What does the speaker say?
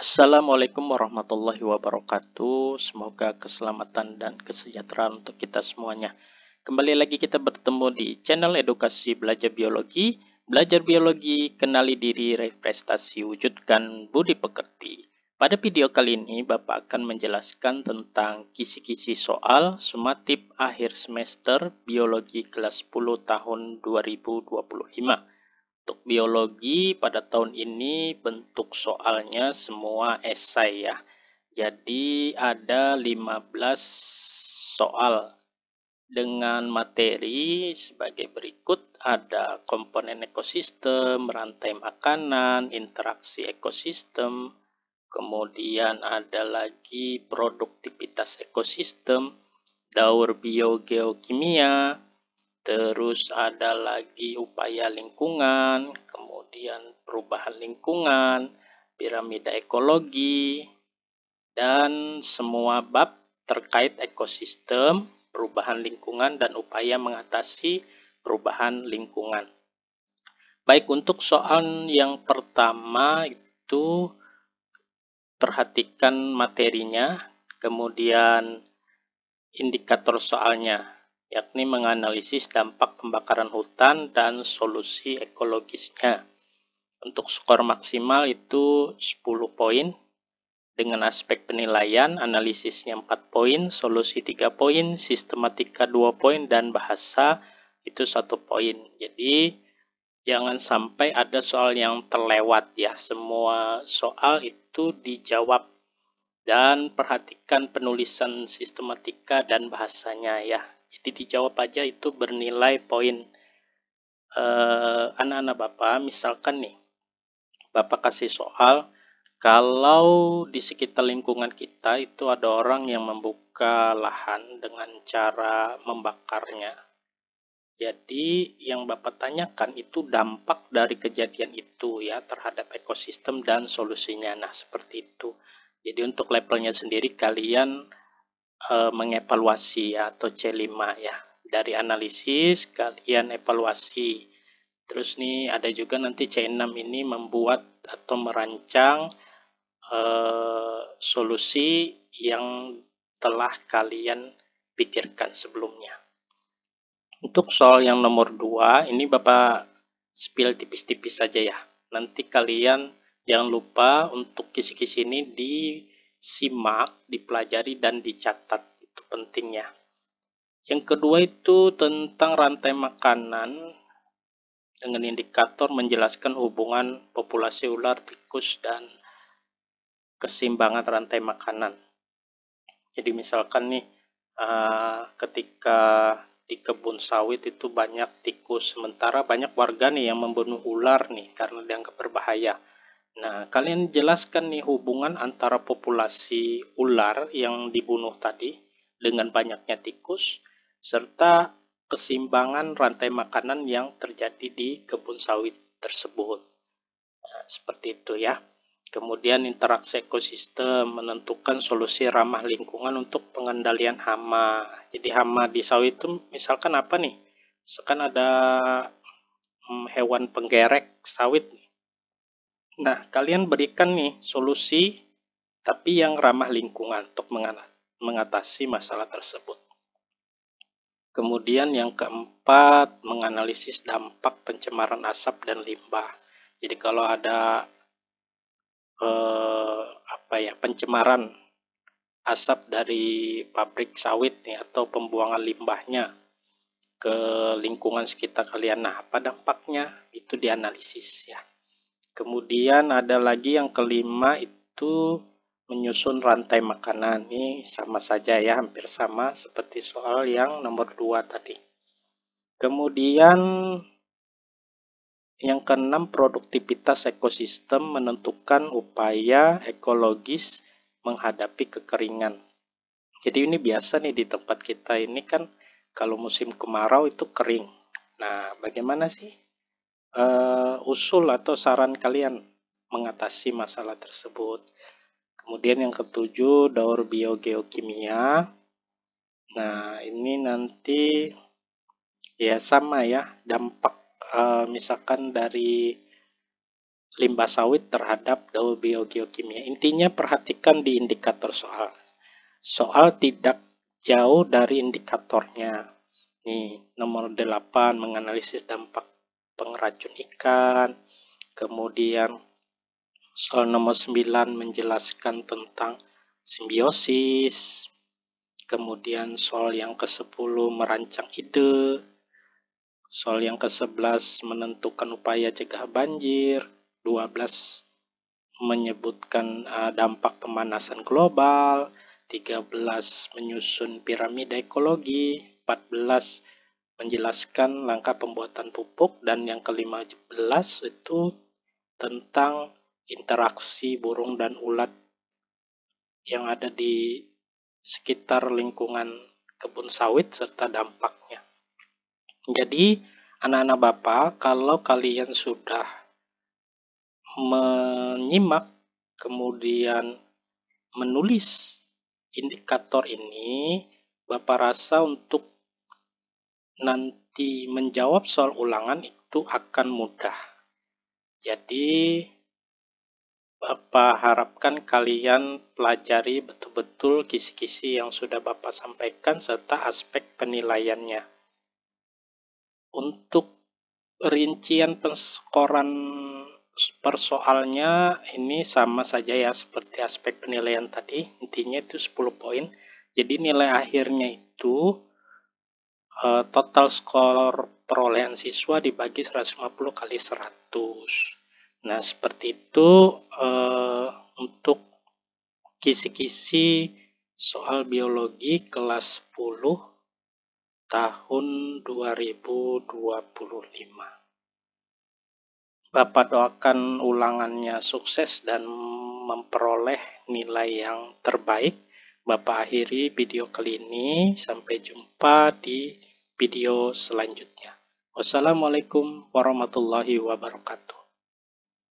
Assalamualaikum warahmatullahi wabarakatuh. Semoga keselamatan dan kesejahteraan untuk kita semuanya. Kembali lagi kita bertemu di channel edukasi belajar biologi. Belajar biologi, kenali diri, raih prestasi, wujudkan budi pekerti. Pada video kali ini, Bapak akan menjelaskan tentang kisi-kisi soal sumatif akhir semester biologi kelas 10 tahun 2025. Untuk biologi pada tahun ini bentuk soalnya semua esai ya. Jadi ada 15 soal dengan materi sebagai berikut. Ada komponen ekosistem, rantai makanan, interaksi ekosistem, kemudian ada lagi produktivitas ekosistem, daur biogeokimia, terus ada lagi upaya lingkungan, kemudian perubahan lingkungan, piramida ekologi, dan semua bab terkait ekosistem, perubahan lingkungan, dan upaya mengatasi perubahan lingkungan. Baik, untuk soal yang pertama itu perhatikan materinya, kemudian indikator soalnya, yakni menganalisis dampak pembakaran hutan dan solusi ekologisnya. Untuk skor maksimal itu 10 poin, dengan aspek penilaian, analisisnya 4 poin, solusi 3 poin, sistematika 2 poin, dan bahasa itu 1 poin. Jadi, jangan sampai ada soal yang terlewat ya, semua soal itu dijawab. Dan perhatikan penulisan sistematika dan bahasanya ya. Jadi dijawab aja itu bernilai poin. Anak-anak Bapak, misalkan nih, Bapak kasih soal, kalau di sekitar lingkungan kita itu ada orang yang membuka lahan dengan cara membakarnya. Jadi yang Bapak tanyakan itu dampak dari kejadian itu ya terhadap ekosistem dan solusinya. Nah, seperti itu. Jadi untuk levelnya sendiri kalian mengevaluasi ya, atau C5 ya. Dari analisis kalian evaluasi. Terus nih ada juga nanti C6 ini membuat atau merancang solusi yang telah kalian pikirkan sebelumnya. Untuk soal yang nomor 2 ini Bapak spill tipis-tipis saja ya. Nanti kalian jangan lupa untuk kisi-kisi ini disimak, dipelajari, dan dicatat. Itu penting ya. Yang kedua itu tentang rantai makanan dengan indikator menjelaskan hubungan populasi ular, tikus, dan keseimbangan rantai makanan. Jadi misalkan nih ketika di kebun sawit itu banyak tikus, sementara banyak warga nih yang membunuh ular nih karena dianggap berbahaya. Nah, kalian jelaskan nih hubungan antara populasi ular yang dibunuh tadi dengan banyaknya tikus, serta keseimbangan rantai makanan yang terjadi di kebun sawit tersebut. Nah, seperti itu ya. Kemudian interaksi ekosistem menentukan solusi ramah lingkungan untuk pengendalian hama. Jadi hama di sawit itu misalkan apa nih? Misalkan ada hewan penggerek sawit. Nah, kalian berikan nih solusi tapi yang ramah lingkungan untuk mengatasi masalah tersebut. Kemudian yang keempat, menganalisis dampak pencemaran asap dan limbah. Jadi kalau ada pencemaran asap dari pabrik sawit nih atau pembuangan limbahnya ke lingkungan sekitar kalian. Nah, apa dampaknya? Itu dianalisis ya. Kemudian ada lagi yang kelima itu menyusun rantai makanan. Ini sama saja ya, hampir sama seperti soal yang nomor 2 tadi. Kemudian yang keenam, produktivitas ekosistem menentukan upaya ekologis menghadapi kekeringan. Jadi ini biasa nih di tempat kita ini kan kalau musim kemarau itu kering. Nah, bagaimana sih usul atau saran kalian mengatasi masalah tersebut? Kemudian yang ketujuh, daur biogeokimia. Nah, ini nanti ya sama ya, dampak misalkan dari limbah sawit terhadap daur biogeokimia. Intinya perhatikan di indikator soal. Soal tidak jauh dari indikatornya. Nih, nomor 8 menganalisis dampak pengracun ikan. Kemudian soal nomor 9 menjelaskan tentang simbiosis. Kemudian soal yang ke-10 merancang ide. Soal yang ke-11 menentukan upaya cegah banjir. 12 menyebutkan dampak pemanasan global. 13 menyusun piramida ekologi. 14 menjelaskan langkah pembuatan pupuk, dan yang ke-15 itu tentang interaksi burung dan ulat yang ada di sekitar lingkungan kebun sawit serta dampaknya. Jadi, anak-anak Bapak, kalau kalian sudah menyimak kemudian menulis indikator ini, Bapak rasa untuk nanti menjawab soal ulangan itu akan mudah. Jadi, Bapak harapkan kalian pelajari betul-betul kisi-kisi yang sudah Bapak sampaikan serta aspek penilaiannya. Untuk rincian penskoran persoalnya ini sama saja ya seperti aspek penilaian tadi, intinya itu 10 poin. Jadi nilai akhirnya itu total skor perolehan siswa dibagi 150 kali 100. Nah, seperti itu untuk kisi-kisi soal biologi kelas 10 tahun 2025. Bapak doakan ulangannya sukses dan memperoleh nilai yang terbaik. Bapak akhiri video kali ini. Sampai jumpa di video selanjutnya. Wassalamualaikum warahmatullahi wabarakatuh.